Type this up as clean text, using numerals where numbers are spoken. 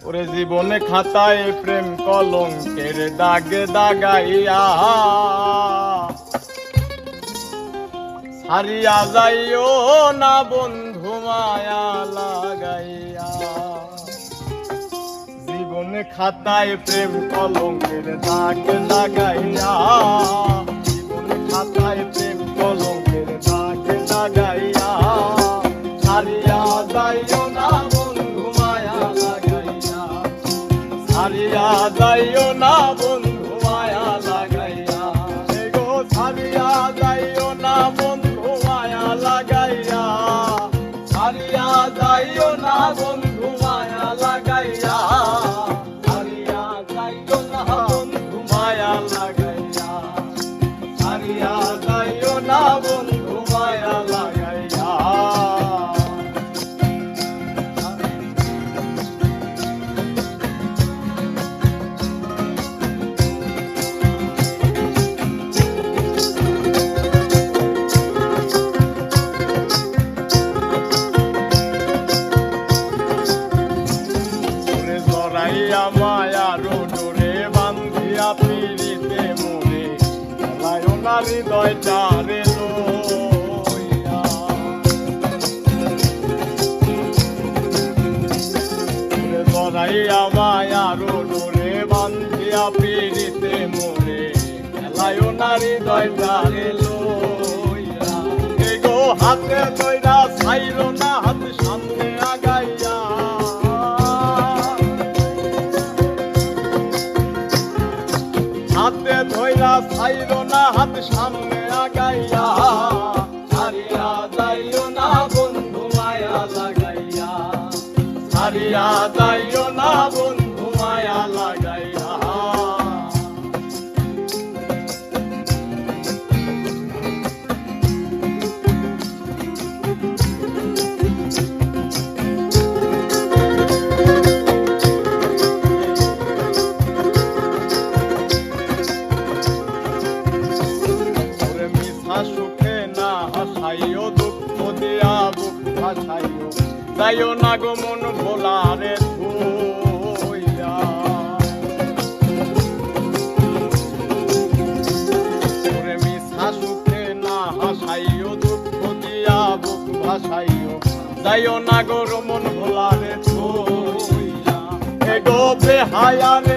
ওরে জীবনে খাতায় প্রেম কলঙ্কের দাগে দাগাইয়া হারিয়া যাইও না বন্ধু মায়া লাগাইয়া। জীবনে খাতায় প্রেম কলঙ্কের দাগে লাগাইয়া, জীবনে খাতায় প্রেম কলঙ্কের দাগে লাগাইয়া হারিয়া যাইও না বন্ধু মায়া লাগাইয়া, হারিয়া যাইও না বন্ধু মায়া লাগাইয়া। গো হারিয়া যাইও না বন্ধু মায়া লাগাইয়া, হারিয়া যাইও না বন্ধু মায়া লাগাইয়া, হারিয়া যাইও না বন্ধু মায়া লাগাইয়া, হারিয়া যাইও না বন্ধু মায়া লাগাইয়া। মায়ার ডোরে বান্ধিয়া পিড়িতে মনে লায় না হৃদয়টারে লইয়া। জড়াইয়া মায়ার ডোরে বান্ধিয়া পিড়িতে মনে লায় না হৃদয়টারে লইয়া। গো হাতে দইরা ছাইর না হাত সামনে আগাইয়া, হাতে ধইরা ছাইর না হাত সামনে আগাইয়া, হারিয়া যাইও না বন্ধু মায়া লাগাইয়া, হারিয়া যাইও না বন্ধু মায়া লাগাইয়া। সুখে না হাসাইও, দুঃখ দিয়া বুক ভাসাইও যাইও না গো মন ভোলারে ধুইয়া। ওরে মিশা সুখে না হাসাইও, দুঃখ দিয়া বুক ভাসাইও যাইও না গো মন ভোলারে ধুইয়া। গো বেহায়া রে